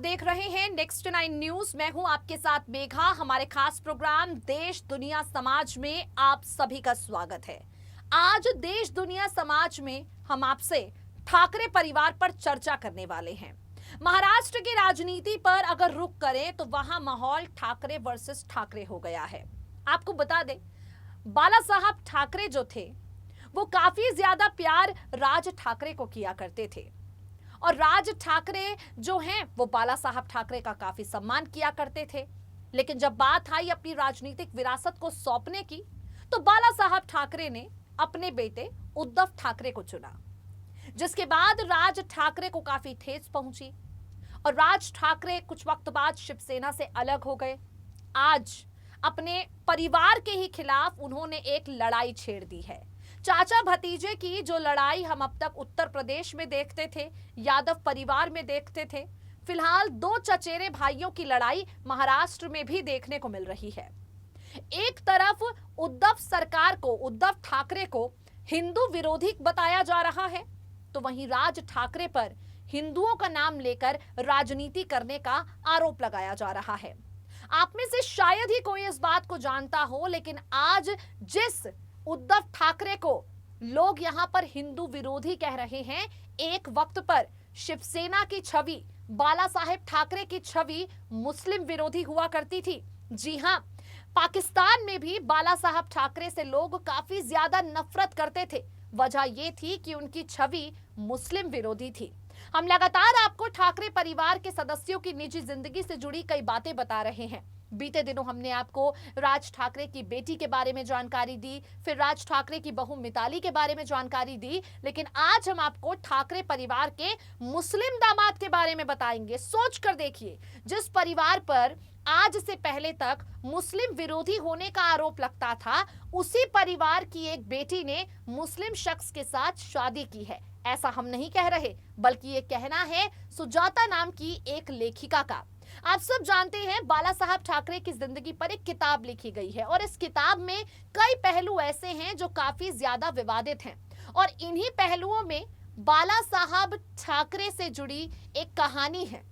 देख रहे हैं नेक्स्ट 9 न्यूज। मैं हूं आपके साथ मेघा। हमारे खास प्रोग्राम देश दुनिया समाज में आप सभी का स्वागत है। आज देश दुनिया समाज में हम आपसे ठाकरे परिवार पर चर्चा करने वाले हैं। महाराष्ट्र की राजनीति पर अगर रुख करें तो वहां माहौल ठाकरे वर्सेस ठाकरे हो गया है। आपको बता दें, बाला साहब ठाकरे जो थे वो काफी ज्यादा प्यार राज ठाकरे को किया करते थे और राज ठाकरे जो हैं वो बाला साहब ठाकरे का काफी सम्मान किया करते थे। लेकिन जब बात आई अपनी राजनीतिक विरासत को सौंपने की तो बाला साहब ठाकरे ने अपने बेटे उद्धव ठाकरे को चुना, जिसके बाद राज ठाकरे को काफी ठेस पहुंची और राज ठाकरे कुछ वक्त बाद शिवसेना से अलग हो गए। आज अपने परिवार के ही खिलाफ उन्होंने एक लड़ाई छेड़ दी है। चाचा भतीजे की जो लड़ाई हम अब तक उत्तर प्रदेश में देखते थे, यादव परिवार में देखते थे, फिलहाल दो चचेरे भाइयों की लड़ाई महाराष्ट्र में भी देखने को मिल रही है। एक तरफ उद्धव सरकार को, उद्धव ठाकरे को हिंदू विरोधी बताया जा रहा है, तो वहीं राज ठाकरे पर हिंदुओं का नाम लेकर राजनीति करने का आरोप लगाया जा रहा है। आप में से शायद ही कोई इस बात को जानता हो, लेकिन आज जिस उद्धव ठाकरे को लोग यहां पर हिंदू विरोधी कह रहे हैं, एक वक्त पर शिवसेना की छवि, बाला साहेब ठाकरे की छवि मुस्लिम विरोधी हुआ करती थी। जी हां, पाकिस्तान में भी बाला साहब ठाकरे से लोग काफी ज्यादा नफरत करते थे। वजह यह थी कि उनकी छवि मुस्लिम विरोधी थी। हम लगातार आपको ठाकरे परिवार के सदस्यों की निजी जिंदगी से जुड़ी कई बातें बता रहे हैं। बीते दिनों हमने आपको राज ठाकरे की बेटी के बारे में जानकारी दी, फिर राज ठाकरे की बहू मिताली के बारे में जानकारी दी, लेकिन आज हम आपको ठाकरे परिवार के मुस्लिम दामाद के बारे में बताएंगे। सोच कर देखिए, जिस परिवार पर आज से पहले तक मुस्लिम विरोधी होने का आरोप लगता था, उसी परिवार की एक बेटी ने मुस्लिम शख्स के साथ शादी की है। ऐसा हम नहीं कह रहे, बल्कि ये कहना है सुजाता नाम की एक लेखिका का। आप सब जानते हैं, बाला साहब ठाकरे की जिंदगी पर एक किताब लिखी गई है और इस किताब में कई पहलू ऐसे हैं जो काफी ज्यादा विवादित हैं और इन्हीं पहलुओं में बाला साहब ठाकरे से जुड़ी एक कहानी है।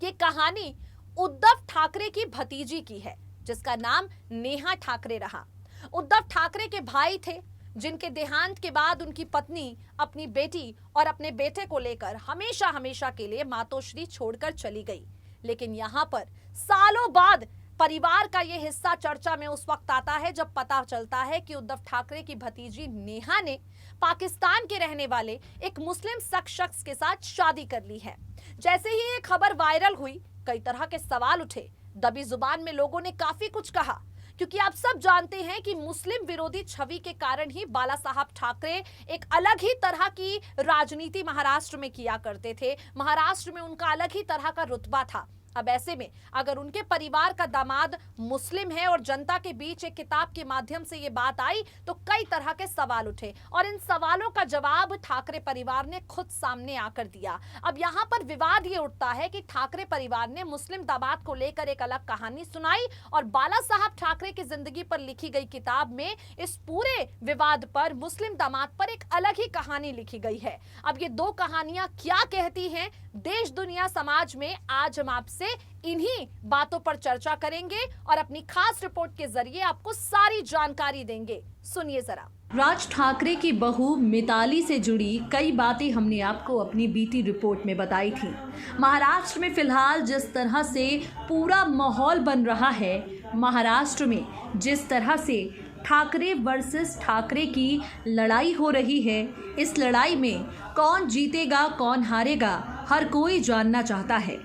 ये कहानी उद्धव ठाकरे की भतीजी की है, जिसका नाम नेहा ठाकरे रहा। उद्धव ठाकरे के भाई थे, जिनके देहांत के बाद उनकी पत्नी अपनी बेटी और अपने बेटे को लेकर हमेशा हमेशा के लिए मातोश्री छोड़कर चली गई। लेकिन यहाँ पर सालों बाद परिवार का यह हिस्सा चर्चा में उस वक्त आता है जब पता चलता है कि उद्धव ठाकरे की भतीजी नेहा ने पाकिस्तान के रहने वाले एक मुस्लिम शख्स के साथ शादी कर ली है। जैसे ही ये खबर वायरल हुई, कई तरह के सवाल उठे। दबी जुबान में लोगों ने काफी कुछ कहा, क्योंकि आप सब जानते हैं कि मुस्लिम विरोधी छवि के कारण ही बाला साहब ठाकरे एक अलग ही तरह की राजनीति महाराष्ट्र में किया करते थे। महाराष्ट्र में उनका अलग ही तरह का रुतबा था। अब ऐसे में अगर उनके परिवार का दामाद मुस्लिम है और जनता के बीच एक किताब के माध्यम से ये बात आई, तो कई तरह के सवाल उठे और इन सवालों का जवाब ठाकरे परिवार ने खुद सामने आकर दिया। अब यहाँ पर विवाद ये उठता है कि ठाकरे परिवार ने मुस्लिम दामाद को लेकर एक अलग कहानी सुनाई और बाला साहब ठाकरे की जिंदगी पर लिखी गई किताब में इस पूरे विवाद पर, मुस्लिम दामाद पर एक अलग ही कहानी लिखी गई है। अब ये दो कहानियां क्या कहती हैं देश दुनिया समाज में, आज हम आपसे इन्हीं बातों पर चर्चा करेंगे और अपनी खास रिपोर्ट के जरिए आपको सारी जानकारी देंगे। सुनिए जरा। राज ठाकरे की बहू मिताली से जुड़ी कई बातें हमने आपको अपनी बीटी रिपोर्ट में बताई थी। महाराष्ट्र में फिलहाल जिस तरह से पूरा माहौल बन रहा है, महाराष्ट्र में जिस तरह से ठाकरे वर्सेस ठाकरे की लड़ाई हो रही है, इस लड़ाई में कौन जीतेगा कौन हारेगा हर कोई जानना चाहता है।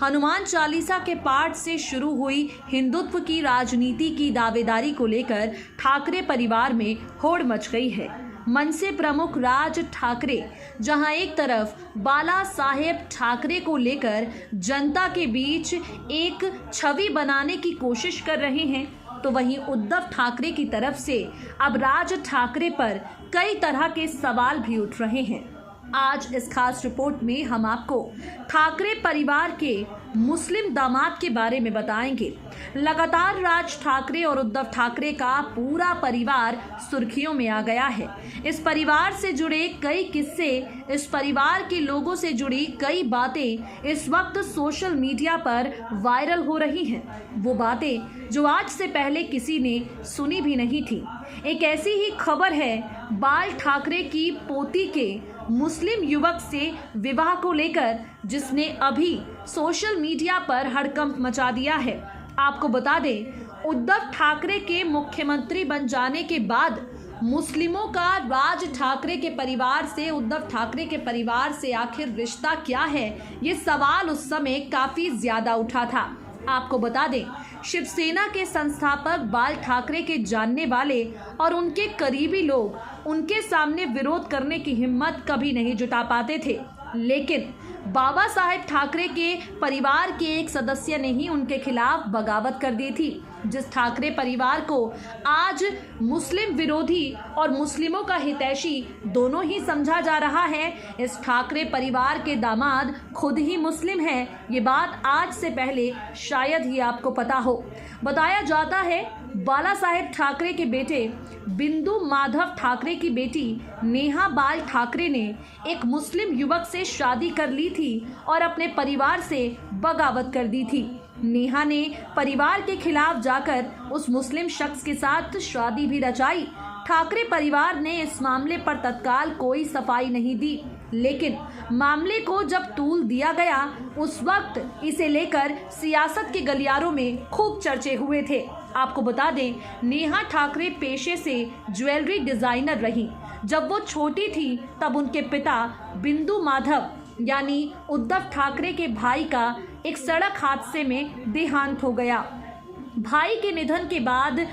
हनुमान चालीसा के पाठ से शुरू हुई हिंदुत्व की राजनीति की दावेदारी को लेकर ठाकरे परिवार में होड़ मच गई है। मनसे प्रमुख राज ठाकरे जहां एक तरफ बाला साहेब ठाकरे को लेकर जनता के बीच एक छवि बनाने की कोशिश कर रहे हैं, तो वहीं उद्धव ठाकरे की तरफ से अब राज ठाकरे पर कई तरह के सवाल भी उठ रहे हैं। आज इस खास रिपोर्ट में हम आपको ठाकरे परिवार के मुस्लिम दामाद के बारे में बताएंगे। लगातार राज ठाकरे और उद्धव ठाकरे का पूरा परिवार सुर्खियों में आ गया है। इस परिवार से जुड़े कई किस्से, इस परिवार के लोगों से जुड़ी कई बातें इस वक्त सोशल मीडिया पर वायरल हो रही हैं। वो बातें जो आज से पहले किसी ने सुनी भी नहीं थी। एक ऐसी ही खबर है बाल ठाकरे की पोती के मुस्लिम युवक से विवाह को लेकर, जिसने अभी सोशल मीडिया पर हड़कंप मचा दिया है। आपको बता दें, उद्धव ठाकरे के मुख्यमंत्री बन जाने के बाद मुस्लिमों का राज ठाकरे के परिवार से, उद्धव ठाकरे के परिवार से आखिर रिश्ता क्या है, ये सवाल उस समय काफी ज्यादा उठा था। आपको बता दें, शिवसेना के संस्थापक बाल ठाकरे के जानने वाले और उनके करीबी लोग उनके सामने विरोध करने की हिम्मत कभी नहीं जुटा पाते थे, लेकिन बाबा साहेब ठाकरे के परिवार के एक सदस्य ने ही उनके खिलाफ बगावत कर दी थी। जिस ठाकरे परिवार को आज मुस्लिम विरोधी और मुस्लिमों का हितैषी दोनों ही समझा जा रहा है, इस ठाकरे परिवार के दामाद खुद ही मुस्लिम हैं। ये बात आज से पहले शायद ही आपको पता हो। बताया जाता है बाला साहेब ठाकरे के बेटे बिंदु माधव ठाकरे की बेटी नेहा बाल ठाकरे ने एक मुस्लिम युवक से शादी कर ली थी और अपने परिवार से बगावत कर दी थी। नेहा ने परिवार के खिलाफ जाकर उस मुस्लिम शख्स के साथ शादी भी रचाई। ठाकरे परिवार ने इस मामले पर तत्काल कोई सफाई नहीं दी, लेकिन मामले को जब तूल दिया गया उस वक्त इसे लेकर सियासत के गलियारों में खूब चर्चे हुए थे। आपको बता दें, नेहा ठाकरे पेशे से ज्वेलरी डिजाइनर रही। जब वो छोटी थी तब उनके पिता बिंदु माधव यानी उद्धव ठाकरे के भाई का एक सड़क हादसे में देहांत हो गया। भाई के निधन के बाद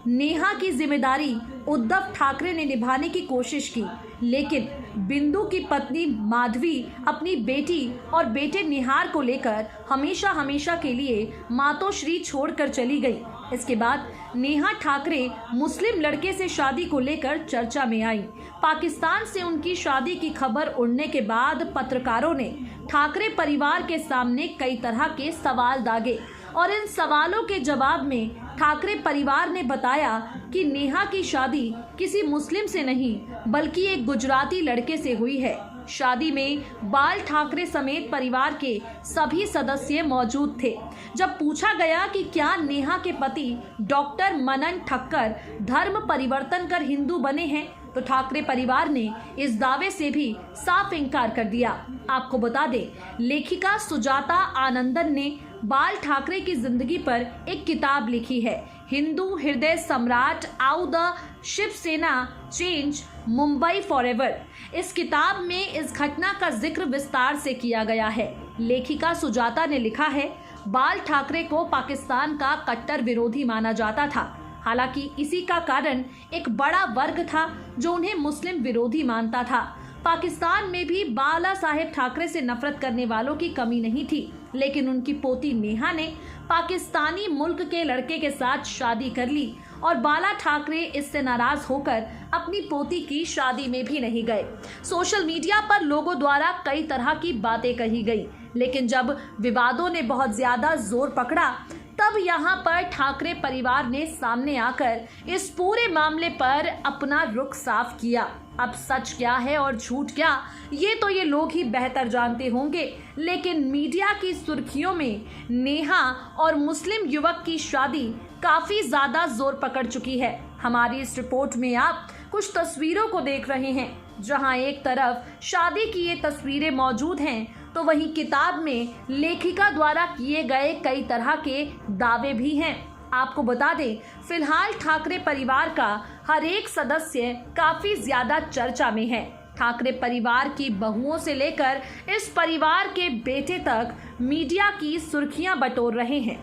नेहा की जिम्मेदारी उद्धव ठाकरे ने निभाने की कोशिश की, लेकिन बिंदु की पत्नी माधवी अपनी बेटी और बेटे निहार को लेकर हमेशा के लिए मातोश्री छोड़कर चली गई। इसके बाद नेहा ठाकरे मुस्लिम लड़के से शादी को लेकर चर्चा में आई। पाकिस्तान से उनकी शादी की खबर उड़ने के बाद पत्रकारों ने ठाकरे परिवार के सामने कई तरह के सवाल दागे और इन सवालों के जवाब में ठाकरे परिवार ने बताया कि नेहा की शादी किसी मुस्लिम से नहीं बल्कि एक गुजराती लड़के से हुई है। शादी में बाल ठाकरे समेत परिवार के सभी सदस्य मौजूद थे। जब पूछा गया कि क्या नेहा के पति डॉक्टर मनन ठक्कर धर्म परिवर्तन कर हिंदू बने हैं, तो ठाकरे परिवार ने इस दावे से भी साफ इनकार कर दिया। आपको बता दें, लेखिका सुजाता आनंदन ने बाल ठाकरे की जिंदगी पर एक किताब लिखी है, Hindu Hriday Samrat how the Shiv Sena change Mumbai forever. इस किताब में इस घटना का जिक्र विस्तार से किया गया है। लेखिका सुजाता ने लिखा है, बाल ठाकरे को पाकिस्तान का कट्टर विरोधी माना जाता था। हालांकि इसी का कारण एक बड़ा वर्ग था जो उन्हें मुस्लिम विरोधी मानता था। पाकिस्तान में भी बाला साहेब ठाकरे से नफरत करने वालों की कमी नहीं थी, लेकिन उनकी पोती नेहा ने पाकिस्तानी मुल्क के लड़के के साथ शादी कर ली और बाला ठाकरे इससे नाराज होकर अपनी पोती की शादी में भी नहीं गए। सोशल मीडिया पर लोगों द्वारा कई तरह की बातें कही गई, लेकिन जब विवादों ने बहुत ज्यादा जोर पकड़ा तब यहाँ पर ठाकरे परिवार ने सामने आकर इस पूरे मामले पर अपना रुख साफ किया। अब सच क्या है और झूठ क्या, ये तो ये लोग ही बेहतर जानते होंगे, लेकिन मीडिया की सुर्खियों में नेहा और मुस्लिम युवक की शादी काफी ज्यादा जोर पकड़ चुकी है। हमारी इस रिपोर्ट में आप कुछ तस्वीरों को देख रहे हैं, जहां एक तरफ शादी की ये तस्वीरें मौजूद हैं, तो वहीं किताब में लेखिका द्वारा किए गए कई तरह के दावे भी हैं। आपको बता दें, फिलहाल ठाकरे परिवार का हर एक सदस्य काफी ज्यादा चर्चा में है। ठाकरे परिवार की बहुओं से लेकर इस परिवार के बेटे तक मीडिया की सुर्खियां बटोर रहे हैं।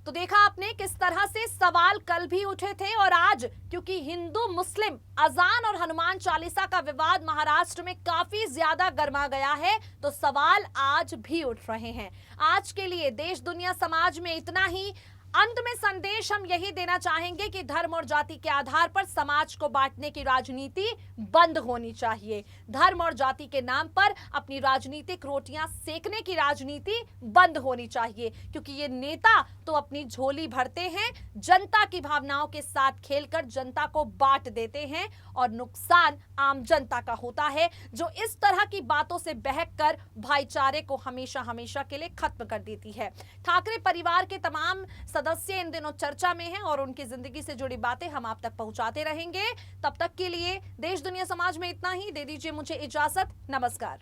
तो देखा आपने किस तरह से सवाल कल भी उठे थे और आज, क्योंकि हिंदू मुस्लिम अजान और हनुमान चालीसा का विवाद महाराष्ट्र में काफी ज्यादा गर्मा गया है, तो सवाल आज भी उठ रहे हैं। आज के लिए देश दुनिया समाज में इतना ही। अंत में संदेश हम यही देना चाहेंगे कि धर्म और जाति के आधार पर समाज को बांटने की राजनीति बंद होनी चाहिए। धर्म और जाति के नाम पर अपनी राजनीतिक रोटियां सेकने की राजनीति बंद होनी चाहिए, क्योंकि ये नेता तो अपनी झोली भरते हैं, जनता की भावनाओं के साथ खेलकर जनता को बांट देते हैं और नुकसान आम जनता का होता है, जो इस तरह की बातों से बहककर भाईचारे को हमेशा हमेशा के लिए खत्म कर देती है। ठाकरे परिवार के तमाम सदस्य इन दिनों चर्चा में हैं और उनकी जिंदगी से जुड़ी बातें हम आप तक पहुंचाते रहेंगे। तब तक के लिए देश दुनिया समाज में इतना ही। दे दीजिए मुझे इजाजत। नमस्कार।